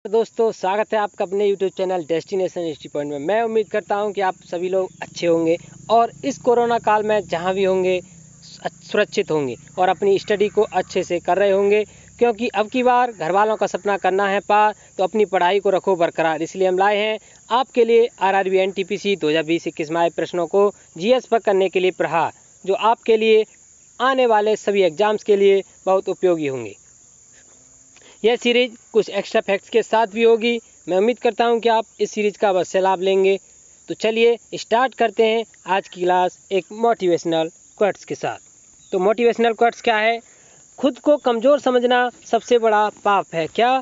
दोस्तों, स्वागत है आपका अपने YouTube channel destination history point में। मैं उम्मीद करता हूं कि आप सभी लोग अच्छे होंगे और इस कोरोना काल में जहां भी होंगे सुरक्षित होंगे और अपनी स्टडी को अच्छे से कर रहे होंगे, क्योंकि अब की बार घर वालों का सपना करना है पार, तो अपनी पढ़ाई को रखो बरकरार। इसलिए हम लाए हैं आपके लिए RRB NTPC 2020-21 में आए प्रश्नों को GS पर करने के लिए प्रहार, जो आपके लिए आने वाले सभी एग्जाम्स के लिए बहुत उपयोगी होंगे। यह सीरीज कुछ एक्स्ट्रा फैक्ट्स के साथ भी होगी। मैं उम्मीद करता हूं कि आप इस सीरीज का अवश्य लाभ लेंगे। तो चलिए स्टार्ट करते हैं आज की क्लास एक मोटिवेशनल क्वोट्स के साथ। तो मोटिवेशनल क्वोट्स क्या है? खुद को कमज़ोर समझना सबसे बड़ा पाप है। क्या?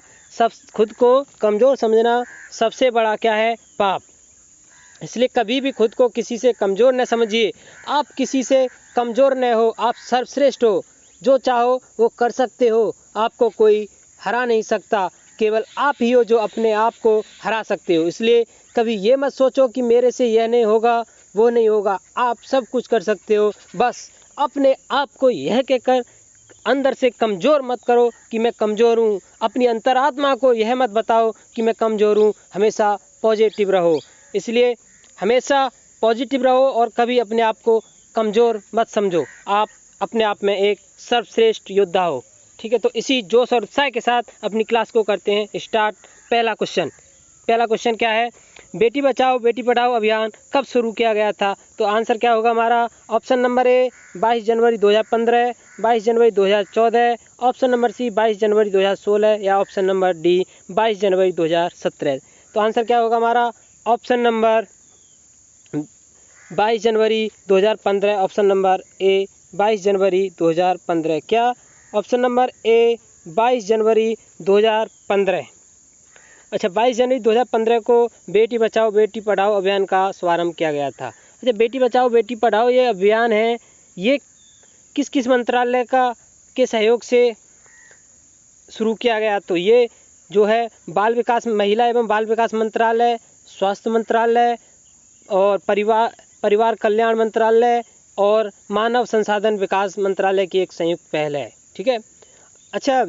खुद को कमज़ोर समझना सबसे बड़ा क्या है? पाप। इसलिए कभी भी खुद को किसी से कमज़ोर न समझिए। आप किसी से कमज़ोर न हो, आप सर्वश्रेष्ठ हो। जो चाहो वो कर सकते हो, आपको कोई हरा नहीं सकता। केवल आप ही हो जो अपने आप को हरा सकते हो। इसलिए कभी ये मत सोचो कि मेरे से यह नहीं होगा, वो नहीं होगा। आप सब कुछ कर सकते हो। बस अपने आप को यह कहकर अंदर से कमज़ोर मत करो कि मैं कमज़ोर हूँ। अपनी अंतरात्मा को यह मत बताओ कि मैं कमज़ोर हूँ। हमेशा पॉजिटिव रहो। इसलिए हमेशा पॉजिटिव रहो और कभी अपने आप को कमज़ोर मत समझो। आप अपने आप में एक सर्वश्रेष्ठ योद्धा हो। ठीक है, तो इसी जोश और उत्साह के साथ अपनी क्लास को करते हैं स्टार्ट। पहला क्वेश्चन क्या है? बेटी बचाओ बेटी पढ़ाओ अभियान कब शुरू किया गया था? तो आंसर क्या होगा हमारा? ऑप्शन नंबर ए 22 जनवरी 2015, 22 जनवरी 2014, ऑप्शन नंबर सी 22 जनवरी 2016 या ऑप्शन नंबर डी 22 जनवरी 2017। तो आंसर क्या होगा हमारा? ऑप्शन नंबर 22 जनवरी 2015, ऑप्शन नंबर ए 22 जनवरी 2015। क्या? ऑप्शन नंबर ए 22 जनवरी 2015। अच्छा, 22 जनवरी 2015 को बेटी बचाओ बेटी पढ़ाओ अभियान का शुभारंभ किया गया था। अच्छा, बेटी बचाओ बेटी पढ़ाओ ये अभियान है, ये किस किस मंत्रालय के सहयोग से शुरू किया गया? तो ये जो है महिला एवं बाल विकास मंत्रालय, स्वास्थ्य मंत्रालय और परिवार कल्याण मंत्रालय और मानव संसाधन विकास मंत्रालय की एक संयुक्त पहल है। ठीक है। अच्छा,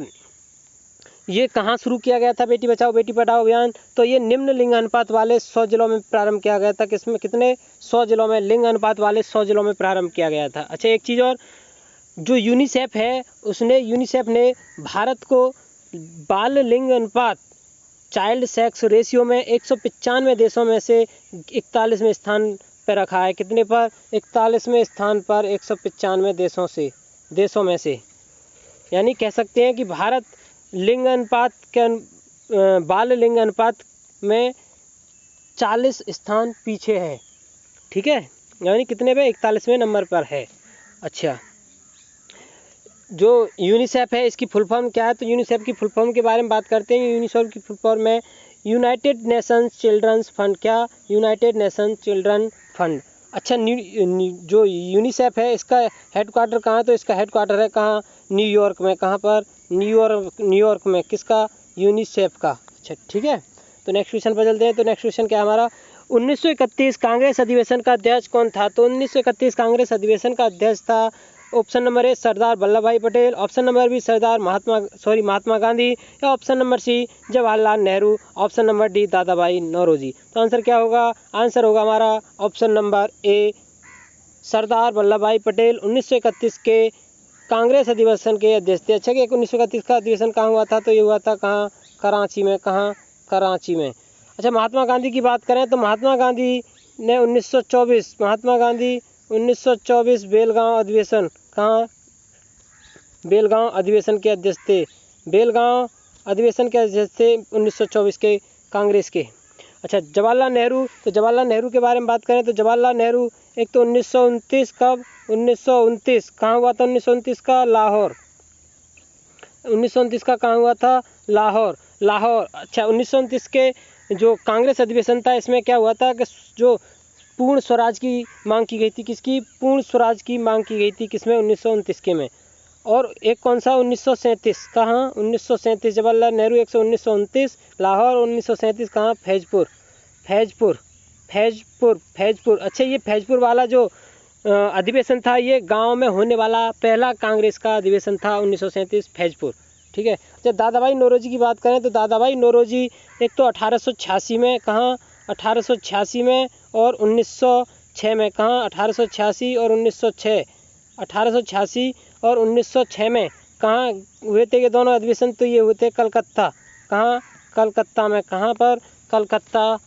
ये कहाँ शुरू किया गया था बेटी बचाओ बेटी पढ़ाओ अभियान? तो ये निम्न लिंग अनुपात वाले 100 जिलों में प्रारंभ किया गया था। किसमें? कितने? 100 जिलों में। लिंग अनुपात वाले 100 जिलों में प्रारंभ किया गया था। अच्छा, एक चीज़ और, जो यूनिसेफ है यूनिसेफ ने भारत को बाल लिंग अनुपात चाइल्ड सेक्स रेशियो में 195 देशों में से 41वें स्थान पर रखा है। कितने पर? 41वें स्थान पर 195 देशों में से। यानी कह सकते हैं कि भारत लिंग अनुपात के बाल लिंग अनुपात में 40 स्थान पीछे है। ठीक है, यानी कितने पे? 41वें नंबर पर है। अच्छा, जो यूनिसेफ है इसकी फुल फॉर्म क्या है? तो यूनिसेफ की फुल फॉर्म के बारे में बात करते हैं। यूनिसेफ की फुल फॉर्म है यूनाइटेड नेशंस चिल्ड्रंस फंड। क्या? United Nations children fund. अच्छा, जो यूनिसेफ है इसका हेडक्वार्टर कहाँ है? तो इसका हेडक्वार्टर है कहाँ? न्यूयॉर्क में। कहाँ पर? न्यूयॉर्क में। किसका? यूनिसेफ का। अच्छा, ठीक है, तो नेक्स्ट क्वेश्चन पर चलते हैं। तो नेक्स्ट क्वेश्चन क्या हमारा? 1931 कांग्रेस अधिवेशन का अध्यक्ष कौन था? तो 1931 कांग्रेस अधिवेशन का अध्यक्ष था option number A Sardar Vallabh Bhai Patel, option number B Mahatma Gandhi या option number C Jawaharlal Nehru, option number D Dada Bhai Naoroji. तो आंसर क्या होगा? आंसर होगा हमारा option number A Sardar Vallabh Bhai Patel 1931 के कांग्रेस अधिवेशन के अध्यक्ष थे। अच्छा, कि 1931 का अधिवेशन कहाँ हुआ था? तो ये हुआ था कहाँ? कराची में। कहाँ? कराची में। अच्छा, महात्मा गांधी की बात करें तो महात्मा गांधी ने 1924 बेलगांव अधिवेशन, कहाँ? बेलगांव अधिवेशन के अध्यक्ष थे। बेलगांव अधिवेशन के अध्यक्ष थे 1924 के कांग्रेस के। अच्छा, जवाहरलाल नेहरू, तो जवाहरलाल नेहरू के बारे में बात करें तो जवाहरलाल नेहरू एक तो 1929 कब? 1929 कहाँ हुआ था? 1929 का लाहौर। 1929 का कहाँ हुआ था? लाहौर। अच्छा, 1929 के जो कांग्रेस अधिवेशन था इसमें क्या हुआ था कि जो पूर्ण स्वराज की मांग की गई थी। किसकी? पूर्ण स्वराज की मांग की गई थी। किसमें? 1929 के में। और एक कौन सा? 1937। कहाँ? 1937 जवाहरलाल नेहरू 1929 लाहौर, 1937 कहाँ? फैजपुर। अच्छा, ये फैजपुर वाला जो अधिवेशन था ये गांव में होने वाला पहला कांग्रेस का अधिवेशन था 1937 फैजपुर। ठीक है। जब दादाभाई नौरोजी की बात करें तो दादाभाई नौरोजी एक तो 1886 में कहाँ, 1886 में और 1906 में कहाँ, 1886 और 1906, 1886 और 1906 में कहाँ हुए थे ये दोनों अधिवेशन? तो ये हुए थे कलकत्ता, कहाँ, कलकत्ता में, कहाँ पर, कलकत्ता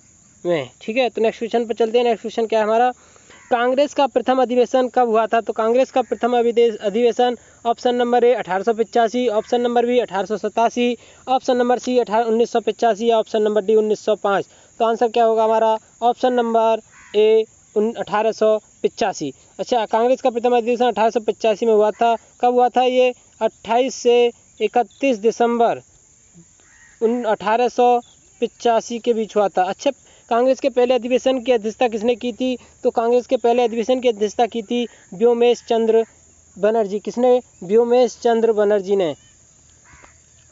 में, ठीक है। तो नेक्स्ट क्वेश्चन पर चलते हैं। नेक्स्ट क्वेश्चन क्या है हमारा, कांग्रेस का प्रथम अधिवेशन कब हुआ था? तो कांग्रेस का प्रथम अधिवेशन option number A 1885, option number B 1887, option number C 1985 या ऑप्शन नंबर डी 1905। तो आंसर क्या होगा हमारा, ऑप्शन नंबर ए 1885। अच्छा, कांग्रेस का प्रथम अधिवेशन 1885 में हुआ था। कब हुआ था ये? 28 से 31 दिसंबर 1885 के बीच हुआ था। अच्छा, कांग्रेस के पहले अधिवेशन की अध्यक्षता किसने की थी? तो कांग्रेस के पहले अधिवेशन की अध्यक्षता की थी व्योमेश चंद्र बनर्जी। किसने? व्योमेश चंद्र बनर्जी ने।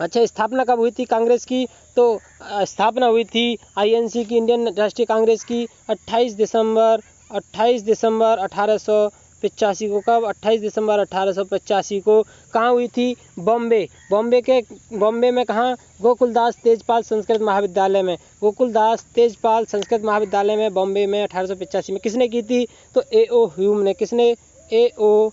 अच्छा, स्थापना कब हुई थी कांग्रेस की? तो स्थापना हुई थी आईएनसी की, इंडियन राष्ट्रीय कांग्रेस की 28 दिसंबर 1885 को। कब? 28 दिसंबर 1885 को। कहाँ हुई थी? बॉम्बे। बॉम्बे में कहाँ? गोकुलदास तेजपाल संस्कृत महाविद्यालय में, गोकुलदास तेजपाल संस्कृत महाविद्यालय में बॉम्बे में 1885 में। किसने की थी? तो A.O. ह्यूम ने। किसने? A.O.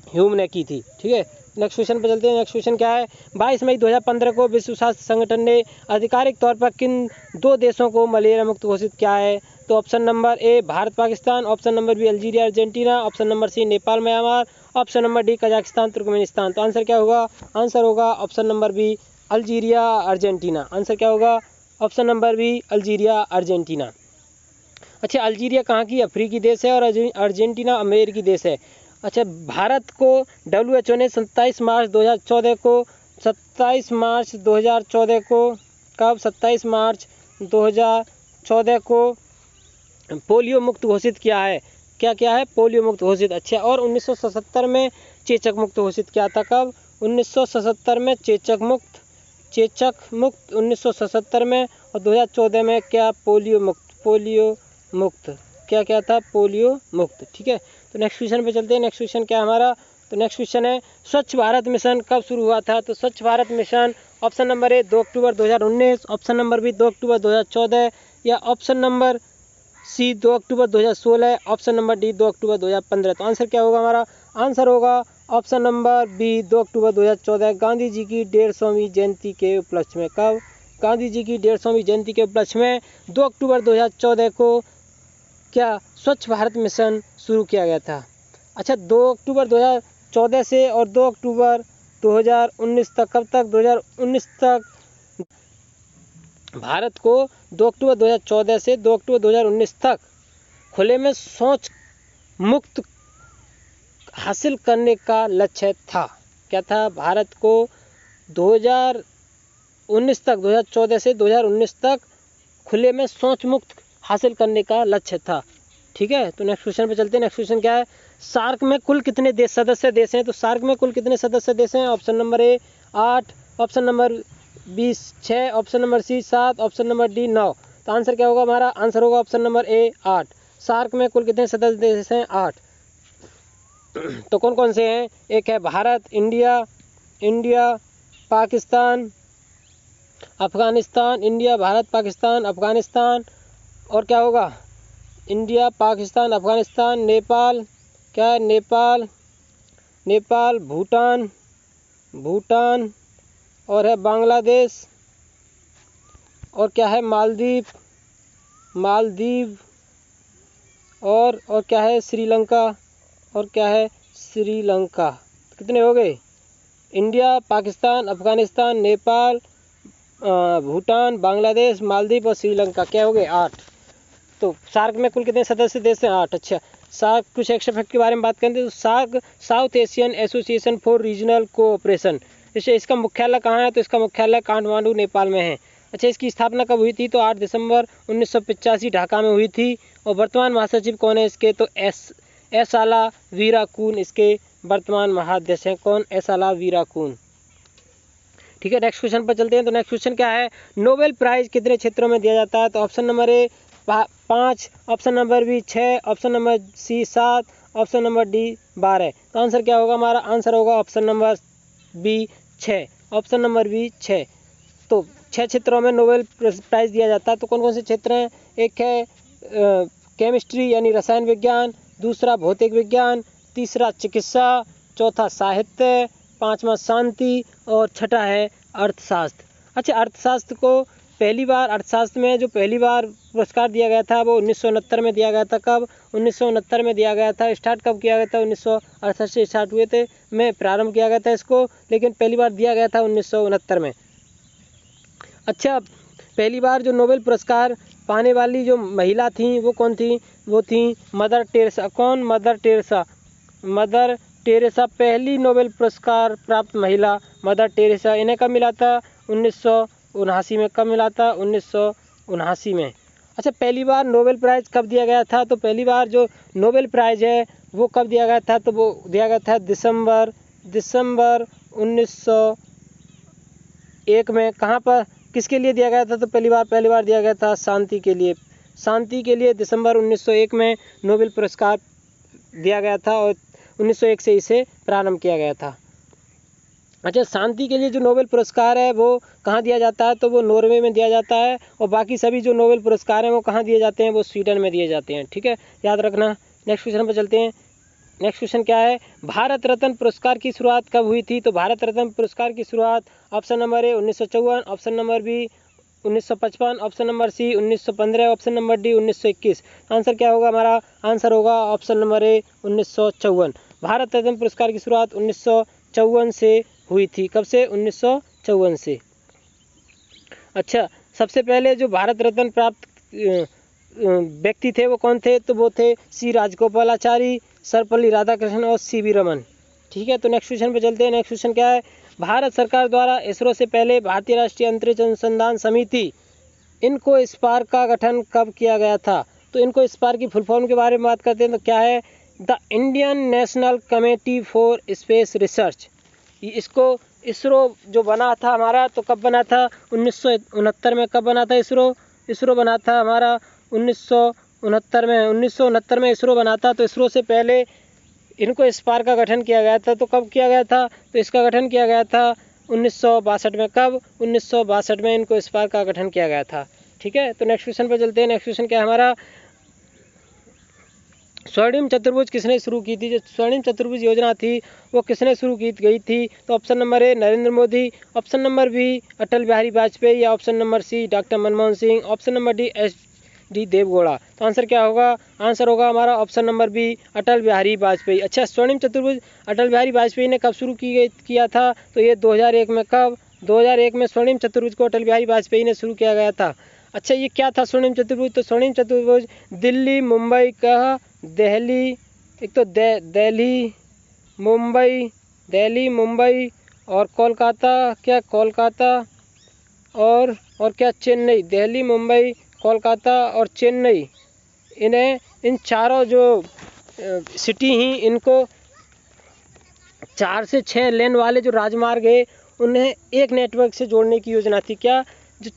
ह्यूम ने की थी, ठीक है। नेक्स्ट क्वेश्चन पर चलते हैं। नेक्स्ट क्वेश्चन क्या है, 22 मई 2015 को विश्व स्वास्थ्य संगठन ने आधिकारिक तौर पर किन 2 देशों को मलेरिया मुक्त घोषित किया है? तो option number A Bharat Pakistan, option number B Algeria Argentina, option number C Nepal Myanmar, option number D Kazakhstan Turkmenistan. तो आंसर क्या होगा? आंसर होगा option number B Algeria Argentina. Answer क्या होगा? Option number B Algeria Argentina. अच्छा, अल्जीरिया कहाँ की? अफ्रीकी देश है और अर्जेंटीना अमेरिकी देश है। अच्छा, भारत को WHO ने 27 मार्च 2014 को 27 मार्च 2014 को कब? 27 मार्च 2014 को पोलियो मुक्त घोषित किया है। क्या किया है? पोलियो मुक्त घोषित। अच्छा, और 1977 में चेचक मुक्त घोषित किया था। कब? 1977 में चेचक मुक्त 1977 में, और 2014 में क्या? पोलियो मुक्त क्या था? पोलियो मुक्त, ठीक है। तो नेक्स्ट क्वेश्चन पे चलते हैं। नेक्स्ट क्वेश्चन क्या है हमारा? तो नेक्स्ट क्वेश्चन है स्वच्छ भारत मिशन कब शुरू हुआ था? तो Swachh Bharat mission option number A 2 अक्टूबर 2019, ऑप्शन नंबर बी 2 अक्टूबर 2014 या ऑप्शन नंबर सी 2 अक्टूबर 2016, ऑप्शन नंबर डी 2 अक्टूबर 2015। तो आंसर क्या होगा हमारा? आंसर होगा ऑप्शन नंबर बी 2 अक्टूबर 2014, गांधी जी की 150वीं जयंती के उपलक्ष्य में। कब? गांधी जी की 150वीं जयंती के उपलक्ष्य में 2 अक्टूबर 2014 को क्या स्वच्छ भारत मिशन शुरू किया गया था। अच्छा, 2 अक्टूबर 2014 से और 2 अक्टूबर 2019 तक, कब तक? 2019 तक भारत को 2 अक्टूबर 2014 से 2 अक्टूबर 2019 तक खुले में शौच मुक्त हासिल करने का लक्ष्य था। क्या था? भारत को 2019 तक, 2014 से 2019 तक खुले में शौच मुक्त हासिल करने का लक्ष्य था, ठीक है। तो नेक्स्ट क्वेश्चन पे चलते हैं। नेक्स्ट क्वेश्चन क्या है, सार्क में कुल कितने देश सदस्य देश हैं? तो सार्क में कुल कितने सदस्य देश हैं? Option number A 8, option number B 6, option number C 7, option number D 9। तो आंसर क्या होगा हमारा? आंसर होगा ऑप्शन नंबर ए 8। सार्क में कुल कितने सदस्य देश हैं? 8। तो कौन कौन से हैं? एक है भारत, इंडिया, पाकिस्तान, अफगानिस्तान, इंडिया, भारत, पाकिस्तान, अफगानिस्तान, और क्या होगा? इंडिया, पाकिस्तान, अफगानिस्तान, नेपाल, क्या है? नेपाल, भूटान, और है बांग्लादेश, और क्या है? मालदीव, और क्या है? श्रीलंका, और क्या है? श्रीलंका। कितने हो गए? इंडिया, पाकिस्तान, अफगानिस्तान, नेपाल, भूटान, बांग्लादेश, मालदीव और श्रीलंका। क्या हो गए? 8। तो सार्क में कुल कितने सदस्य देश हैं? 8। अच्छा, सार्क कुछ एक्स्ट्रा फैक्ट के बारे में बात करें तो SAARC South Asian Association for Regional Cooperation, इसका मुख्यालय कहाँ है? तो इसका मुख्यालय काठमांडू, नेपाल में है। अच्छा, इसकी स्थापना कब हुई थी? तो 8 दिसंबर 1985 ढाका में हुई थी। और वर्तमान महासचिव कौन है इसके? तो एस आला वीराकून इसके वर्तमान महाअध्यक्ष हैं। कौन? एस आला वीराकून, ठीक है। नेक्स्ट क्वेश्चन पर चलते हैं। तो नेक्स्ट क्वेश्चन क्या है, नोबेल प्राइज कितने क्षेत्रों में दिया जाता है? तो option number A 5, option number B 6, option number C 7, option number D 12। तो आंसर क्या होगा हमारा? आंसर होगा option number B 6। Option number B 6। तो 6 क्षेत्रों में नोबेल प्राइज़ दिया जाता है। तो कौन कौन से क्षेत्र हैं? एक है केमिस्ट्री यानी रसायन विज्ञान, दूसरा भौतिक विज्ञान, तीसरा चिकित्सा, चौथा साहित्य, पांचवा शांति और छठा है अर्थशास्त्र। अच्छा, अर्थशास्त्र को पहली बार अर्थशास्त्र में जो पहली बार पुरस्कार दिया गया था वो 1969 में दिया गया था। कब? 1969 में दिया गया था। स्टार्ट कब किया गया था? 1968 से स्टार्ट हुए थे में प्रारंभ किया गया था इसको, लेकिन पहली बार दिया गया था 1969 में। अच्छा, पहली बार जो नोबेल पुरस्कार पाने वाली जो महिला थी वो कौन थी? वो थी मदर टेरेसा। कौन? Mother Teresa. मदर टेरेसा पहली नोबेल पुरस्कार प्राप्त महिला मदर टेरेसा। इन्हें कब मिला था? 1979 में। कब मिला था? 1979 में। अच्छा, पहली बार नोबेल प्राइज़ कब दिया गया था? तो पहली बार जो नोबेल प्राइज़ है वो कब दिया गया था? तो वो दिया गया था दिसंबर 1901 में। कहाँ पर, किसके लिए दिया गया था? तो पहली बार दिया गया था शांति के लिए। शांति के लिए दिसंबर 1901 में नोबेल पुरस्कार दिया गया था और 1901 से इसे प्रारंभ किया गया था। अच्छा, शांति के लिए जो नोबेल पुरस्कार है वो कहाँ दिया जाता है? तो वो नॉर्वे में दिया जाता है और बाकी सभी जो नोबेल पुरस्कार हैं वो कहाँ दिए जाते हैं? वो स्वीडन में दिए जाते हैं। ठीक है, याद रखना। नेक्स्ट क्वेश्चन पर चलते हैं। नेक्स्ट क्वेश्चन क्या है? भारत रत्न पुरस्कार की शुरुआत कब हुई थी? तो भारत रत्न पुरस्कार की शुरुआत option number A 1954, option number B 1955, option number C 1915, option number D 1921। Answer क्या होगा हमारा? आंसर होगा option number A 1954। Bharat Ratna पुरस्कार की शुरुआत 1954 से हुई थी। कब से? 1954 से। अच्छा, सबसे पहले जो भारत रत्न प्राप्त व्यक्ति थे वो कौन थे? तो वो थे सी राजगोपालाचारी, सर्वपल्ली राधाकृष्णन और सी वी रमन। ठीक है, तो नेक्स्ट क्वेश्चन पे चलते हैं। नेक्स्ट क्वेश्चन क्या है? भारत सरकार द्वारा इसरो से पहले भारतीय राष्ट्रीय अंतरिक्ष अनुसंधान समिति इनको स्पार्क का गठन कब किया गया था? तो इनको स्पार्क की फुल फॉर्म के बारे में बात करते हैं तो क्या है? The Indian national committee for space research. इसको इसरो जो बना था हमारा, तो कब बना था? 1969 में। कब बना था इसरो? इसरो बना था हमारा 1969 में। 1969 में इसरो बना था। तो इसरो से पहले इनको स्पार्क का गठन किया गया था। तो कब किया गया था? तो इसका गठन किया गया था 1962 में। कब? 1962 में इनको स्पार्क का गठन किया गया था। ठीक है, तो नेक्स्ट क्वेश्चन पर चलते हैं। नेक्स्ट क्वेश्चन क्या है हमारा? स्वर्णिम चतुर्भुज किसने शुरू की थी? जो स्वर्णिम चतुर्भुज योजना थी वो किसने शुरू की गई थी? तो option number A Narendra Modi, option number B Atal Bihari Vajpayee या option number C doctor Manmohan Singh, option number D S D Deve Gowda. तो आंसर क्या होगा? आंसर होगा हमारा option number B Atal Bihari Vajpayee. अच्छा, स्वर्णिम चतुर्भुज अटल बिहारी वाजपेयी ने कब शुरू किया था? तो ये 2001 में। कब? 2001 में स्वर्णिम चतुर्भुज को अटल बिहारी वाजपेयी ने शुरू किया गया था। अच्छा, ये क्या था स्वर्णिम चतुर्भुज? तो स्वर्णिम चतुर्भुज दिल्ली मुंबई का दिल्ली, एक तो दिल्ली मुंबई और कोलकाता, क्या कोलकाता और क्या चेन्नई। दिल्ली मुंबई कोलकाता और चेन्नई, इन चारों जो सिटी ही इनको 4 से 6 लेन वाले जो राजमार्ग है उन्हें एक नेटवर्क से जोड़ने की योजना थी। क्या? जो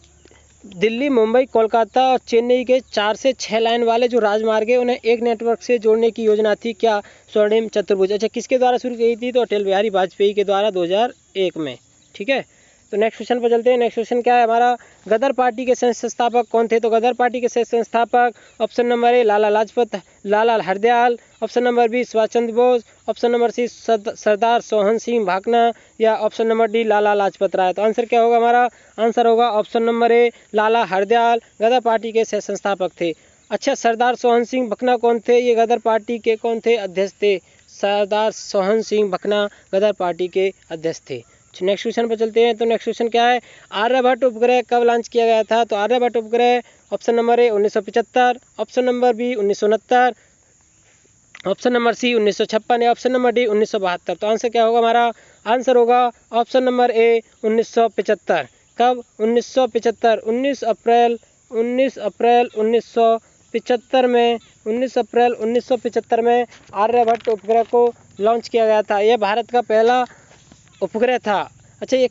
दिल्ली मुंबई कोलकाता और चेन्नई के 4 से 6 लाइन वाले जो राजमार्ग है उन्हें एक नेटवर्क से जोड़ने की योजना थी। क्या? स्वर्णिम चतुर्भुज। अच्छा, किसके द्वारा शुरू की थी? तो अटल बिहारी वाजपेयी के द्वारा 2001 में। ठीक है, तो नेक्स्ट क्वेश्चन पर चलते हैं। नेक्स्ट क्वेश्चन क्या है हमारा? गदर पार्टी के संस्थापक कौन थे? तो गदर पार्टी के संस्थापक option number A Lala Hardayal, option number B Subhash Chandra Bose, option number C Sardar Sohan Singh Bhakna या option number D Lala Lajpat Rai. तो आंसर क्या होगा हमारा? आंसर होगा option number A Lala Hardayal Ghadar party के संस्थापक थे। अच्छा, सरदार सोहन सिंह भकना कौन थे? ये गदर पार्टी के कौन थे? अध्यक्ष थे। सरदार सोहन सिंह भकना गदर पार्टी के अध्यक्ष थे। नेक्स्ट क्वेश्चन पर चलते हैं। तो नेक्स्ट क्वेश्चन क्या है? आर्यभट्ट उपग्रह कब लॉन्च किया गया था? तो आर्यभट्ट उपग्रह option number A 1975, option number B 1969, option number C 1956 या ऑप्शन नंबर डी 1972। तो आंसर क्या होगा हमारा? आंसर होगा ऑप्शन नंबर ए 1975। कब? 1975। 19 अप्रैल 1975 में आर्यभट्ट उपग्रह को लॉन्च किया गया था। यह भारत का पहला उपग्रह था। अच्छा, ये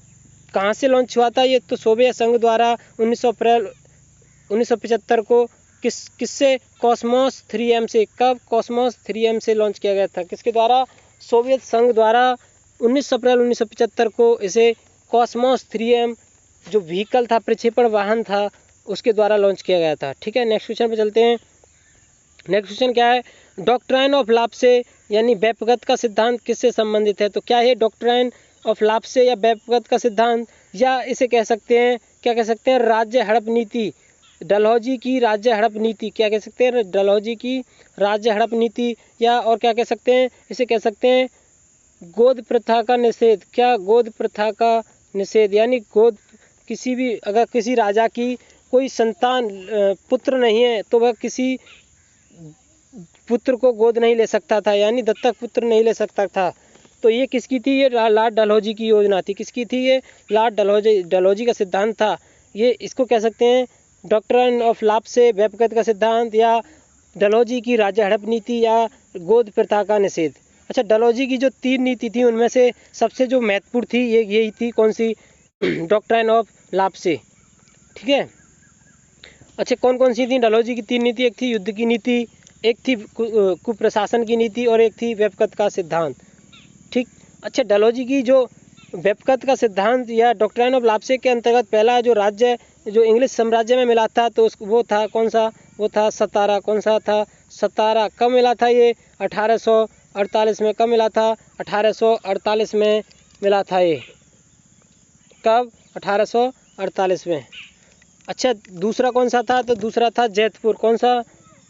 कहाँ से लॉन्च हुआ था? ये तो सोवियत संघ द्वारा 19 अप्रैल 1975 को किससे? कॉस्मोस 3M से। कब? कॉस्मोस 3M से लॉन्च किया गया था। किसके द्वारा? सोवियत संघ द्वारा 19 अप्रैल 1975 को इसे कॉस्मोस 3M जो व्हीकल था, प्रक्षेपण वाहन था, उसके द्वारा लॉन्च किया गया था। ठीक है, नेक्स्ट क्वेश्चन पे चलते हैं। नेक्स्ट क्वेश्चन क्या है? डॉक्ट्राइन ऑफ लाप्से यानी वेपगत का सिद्धांत किससे संबंधित है? तो क्या है डॉक्ट्राइन ऑफ लाप्से या वेपगत का सिद्धांत, या इसे कह सकते हैं, क्या कह सकते हैं? राज्य हड़प नीति, डलहौजी की राज्य हड़प नीति। क्या कह सकते हैं? डलहौजी की राज्य हड़प नीति। या और क्या कह सकते हैं? इसे कह सकते हैं गोद प्रथा का निषेध। क्या? गोद प्रथा का निषेध, यानी गोद, किसी भी, अगर किसी राजा की कोई संतान पुत्र नहीं है तो वह किसी पुत्र को गोद नहीं ले सकता था, यानी दत्तक पुत्र नहीं ले सकता था। तो ये किसकी थी? ये लॉर्ड डलहौजी की योजना थी। किसकी थी ये? लॉर्ड डलहौजी का सिद्धांत था ये। इसको कह सकते हैं डॉक्ट्राइन ऑफ लाप्से, वेपगत का सिद्धांत, या डलहौजी की राज्य हड़प नीति, या गोद प्रथा का निषेध। अच्छा, डलहौजी की जो 3 नीति थी उनमें से सबसे जो महत्वपूर्ण थी ये यही थी। कौन सी? Doctrine of लाप्से। ठीक है। अच्छा, कौन कौन सी थी डलहौजी की 3 नीति? एक थी युद्ध की नीति, एक थी कुप्रशासन की नीति, और एक थी वेपगत का सिद्धांत। ठीक। अच्छा, डलहौजी की जो वेपगत का सिद्धांत या डॉक्ट्राइन ऑफ लाप्से के अंतर्गत पहला जो राज्य जो इंग्लिश साम्राज्य में मिला था तो वो था कौन सा? वो था सतारा। कौन सा था? सतारा। कब मिला था ये? 1848 में। कब मिला था? 1848 में मिला था ये। कब? 1848 में। अच्छा, दूसरा कौन सा था? तो दूसरा था जैतपुर। कौन सा?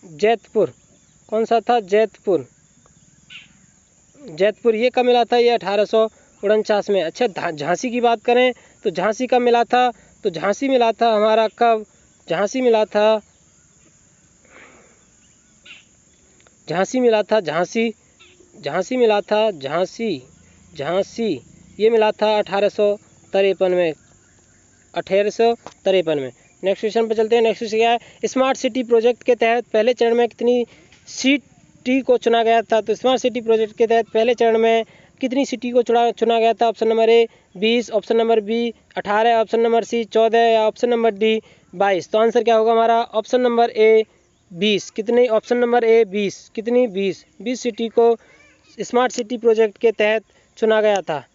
जैतपुर। कौन सा था? जैतपुर। जैतपुर ये कब मिला था? ये 1849 में। अच्छा, झांसी की बात करें तो झांसी कब मिला था? तो झांसी मिला था हमारा कब? झांसी मिला था, झांसी मिला था, झांसी, झांसी मिला था, झांसी, झांसी ये मिला था 1853 में। 1853 में। नेक्स्ट क्वेश्चन पर चलते हैं। नेक्स्ट क्वेश्चन क्या है? स्मार्ट सिटी प्रोजेक्ट के तहत पहले चरण में कितनी सिटी को चुना गया था? तो स्मार्ट सिटी प्रोजेक्ट के तहत पहले चरण में कितनी सिटी को चुना गया था? Option number A 20, option number B 18, option number C 14, या ऑप्शन नंबर डी 22। तो आंसर क्या होगा हमारा? Option number A 20। कितनी? Option number A 20। कितनी? 20 सिटी को स्मार्ट सिटी प्रोजेक्ट के तहत चुना गया था।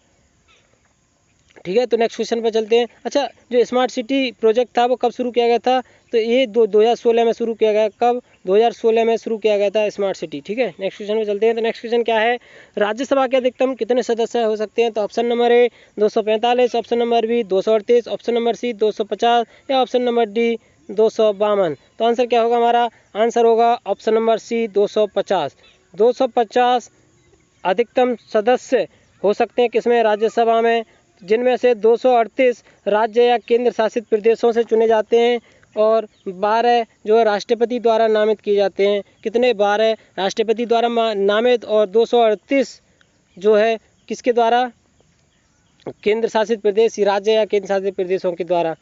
ठीक है, तो नेक्स्ट क्वेश्चन पर चलते हैं। अच्छा, जो स्मार्ट सिटी प्रोजेक्ट था वो कब शुरू किया गया था? तो ये 2016 में शुरू किया गया। कब? 2016 में शुरू किया गया था स्मार्ट सिटी। ठीक है, नेक्स्ट क्वेश्चन पर चलते हैं। तो नेक्स्ट क्वेश्चन क्या है? राज्यसभा के अधिकतम कितने सदस्य हो सकते हैं? तो option number A 245, option number B 238, option number C 250, या ऑप्शन नंबर डी 252। तो आंसर क्या होगा हमारा? आंसर होगा ऑप्शन नंबर सी 250। 250 अधिकतम सदस्य हो सकते हैं किसमें? राज्यसभा में, जिनमें से 238 राज्य या केंद्र शासित प्रदेशों से चुने जाते हैं, और 12 जो है राष्ट्रपति द्वारा नामित किए जाते हैं। कितने? 12 राष्ट्रपति द्वारा नामित, और 238 जो है किसके द्वारा? केंद्र शासित प्रदेश, राज्य या केंद्र शासित प्रदेशों के द्वारा,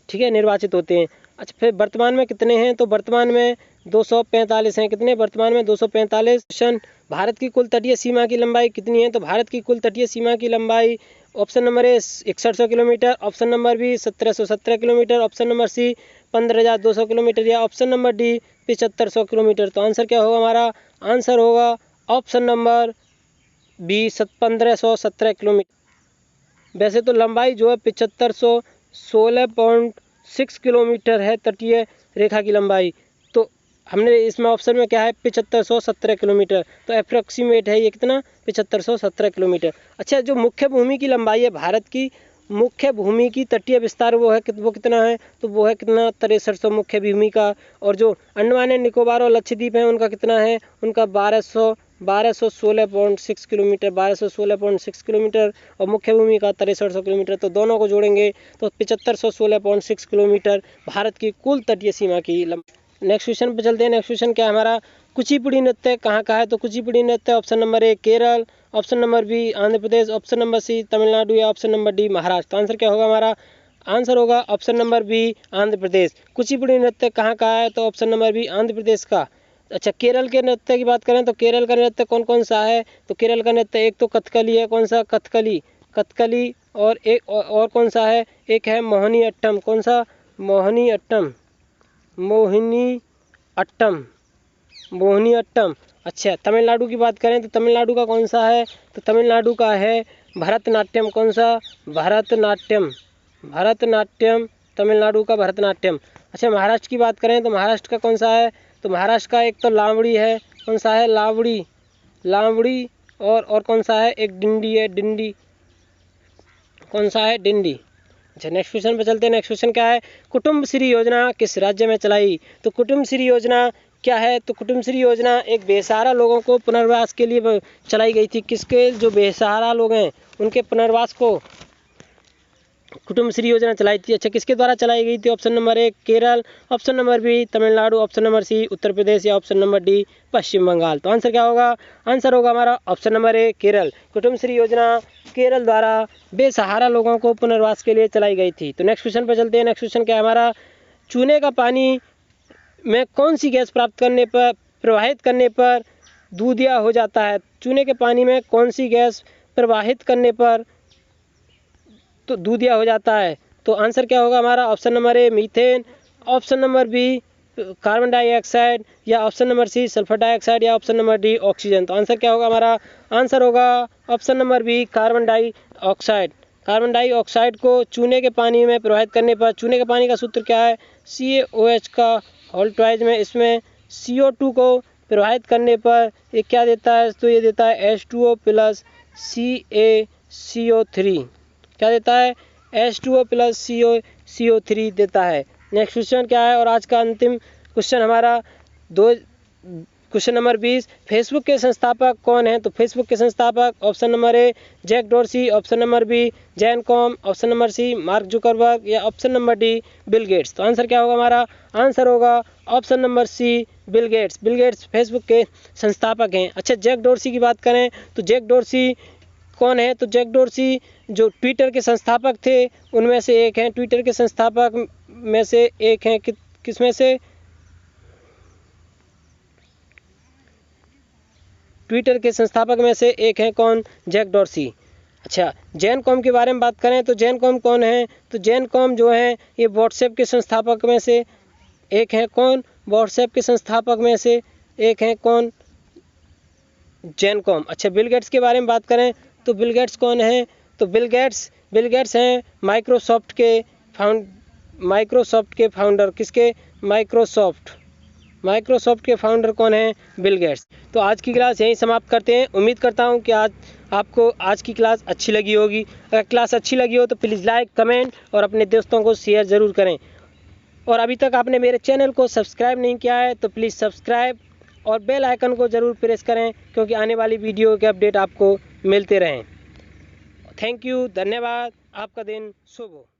ठीक है, निर्वाचित होते हैं। अच्छा, फिर वर्तमान में कितने हैं? तो वर्तमान में 245 हैं। कितने? वर्तमान में 245। क्वेश्चन, भारत की कुल तटीय सीमा की लंबाई कितनी है? तो भारत की कुल तटीय सीमा की लंबाई option number A 6100 kilometre, option number B 1717 kilometre, option number C 15200 kilometre, या ऑप्शन नंबर डी 7500 किलोमीटर। तो आंसर क्या होगा हमारा? आंसर होगा ऑप्शन नंबर बी 1517 किलोमीटर। वैसे तो लंबाई जो है 7516.6 किलोमीटर है तटीय रेखा की लंबाई। तो हमने इसमें ऑप्शन में क्या है? 7517 किलोमीटर। तो अप्रॉक्सीमेट है ये कितना? 7517 किलोमीटर। अच्छा, जो मुख्य भूमि की लंबाई है भारत की, मुख्य भूमि की तटीय विस्तार वो कितना है? तो वो है कितना? 6300 मुख्य भूमि का। और जो अंडमान एंड निकोबार और लक्षद्वीप हैं उनका कितना है? उनका 1216.6 किलोमीटर, 1216.6 किलोमीटर, और मुख्य भूमि का 6300 किलोमीटर। तो दोनों को जोड़ेंगे तो 7516.6 किलोमीटर भारत की कुल तटीय सीमा की लंबाई। नेक्स्ट क्वेश्चन पे चलते हैं। नेक्स्ट क्वेश्चन क्या है हमारा? कुचिपुड़ी नृत्य कहाँ का है? तो कुचिपुड़ी नृत्य option number A Kerala, option number B Andhra Pradesh, option number C Tamil Nadu, या ऑप्शन नंबर डी महाराष्ट्र। तो आंसर क्या होगा हमारा? आंसर होगा ऑप्शन नंबर बी आंध्र प्रदेश। कुचिपुड़ी नृत्य कहाँ का है? तो ऑप्शन नंबर बी आंध्र प्रदेश का। अच्छा, केरल के नृत्य की बात करें तो केरल का नृत्य कौन कौन सा है? तो केरल का नृत्य एक तो कथकली है। कौन सा? कथकली, कथकली, और एक और कौन सा है? एक है मोहिनी अट्टम। कौन सा? मोहिनी अट्टम। मोहिनी अट्टम, मोहिनी अट्टम। अच्छा, तमिलनाडु की बात करें तो तमिलनाडु का कौन सा है, तो तमिलनाडु का है भरतनाट्यम। कौन सा, भरतनाट्यम, भरतनाट्यम, तमिलनाडु का भरतनाट्यम। अच्छा, महाराष्ट्र की बात करें तो महाराष्ट्र का कौन सा है, तो महाराष्ट्र का एक तो लावड़ी है, कौन सा है, लावड़ी, लावड़ी, और कौन सा है, एक डिंडी है, डिंडी, कौन सा है, डिंडी। अच्छा, नेक्स्ट क्वेश्चन पे चलते हैं। नेक्स्ट क्वेश्चन क्या है, कुटुम्बश्री योजना किस राज्य में चलाई, तो कुटुम्बश्री योजना क्या है, तो कुटुम्बश्री योजना एक बेसहारा लोगों को पुनर्वास के लिए चलाई गई थी। किसके, जो बेसहारा लोग हैं उनके पुनर्वास को कुटुम्बश्री योजना चलाई थी। अच्छा, किसके द्वारा चलाई गई थी, option number A Kerala, option number B Tamil Nadu, option number C Uttar Pradesh, या option number D Paschim Bangal. तो आंसर क्या होगा, आंसर होगा हमारा option number A Kerala. Kudumbashree योजना केरल द्वारा बेसहारा लोगों को पुनर्वास के लिए चलाई गई थी। तो नेक्स्ट क्वेश्चन पर चलते हैं। नेक्स्ट क्वेश्चन क्या है हमारा, चूने का पानी में कौन सी गैस प्राप्त करने पर, प्रवाहित करने पर दूधिया हो जाता है। चूने के पानी में कौन सी गैस प्रवाहित करने पर तो दूधिया हो जाता है, तो आंसर क्या होगा हमारा, option number A methane, option number B carbon dioxide, या option number C sulphur dioxide, या ऑप्शन नंबर डी ऑक्सीजन। तो आंसर क्या होगा हमारा, आंसर होगा option number B carbon dioxide. Carbon dioxide को चूने के पानी में प्रवाहित करने पर, चूने के पानी का सूत्र क्या है, CaOH का होल ट्वाइज में इसमें CO2 को प्रवाहित करने पर ये क्या देता है, तो ये देता है H2O प्लस CaCO3, क्या देता है, H2O प्लस CO3 देता है। नेक्स्ट क्वेश्चन क्या है, और आज का अंतिम क्वेश्चन हमारा क्वेश्चन नंबर 20, फेसबुक के संस्थापक कौन हैं, तो फेसबुक के संस्थापक option number A Jack Dorsey, option number B Jan Koum, option number C Mark Zuckerberg, या option number D Bill Gates. तो आंसर क्या होगा हमारा, आंसर होगा option number C Bill Gates. Bill Gates Facebook के संस्थापक हैं। अच्छा, जैक डोर्सी की बात करें तो जैक डोर्सी कौन है, तो जैक डोर्सी जो ट्विटर के संस्थापक थे उनमें से एक हैं, ट्विटर के संस्थापक में से एक हैं, किस में से, ट्विटर के संस्थापक में से एक हैं कौन, जैक डोर्सी। अच्छा, जैन कॉम के बारे में बात करें तो जैन कॉम कौन है, तो जैन कॉम जो है ये व्हाट्सएप के संस्थापक में से एक हैं कौन, व्हाट्सएप के संस्थापक में से एक हैं कौन, जैन कॉम। अच्छा, बिल गेट्स के बारे में बात करें तो बिल गेट्स कौन है, तो बिल गेट्स हैं माइक्रोसॉफ्ट के फाउंडर, किसके, माइक्रोसॉफ्ट के फाउंडर कौन है, बिल गेट्स। तो आज की क्लास यहीं समाप्त करते हैं। उम्मीद करता हूं कि आज आपको आज की क्लास अच्छी लगी होगी। अगर क्लास अच्छी लगी हो तो प्लीज़ लाइक, कमेंट और अपने दोस्तों को शेयर ज़रूर करें। और अभी तक आपने मेरे चैनल को सब्सक्राइब नहीं किया है तो प्लीज़ सब्सक्राइब और बेल आइकन को ज़रूर प्रेस करें, क्योंकि आने वाली वीडियो के अपडेट आपको मिलते रहें। थैंक यू, धन्यवाद, आपका दिन शुभ हो।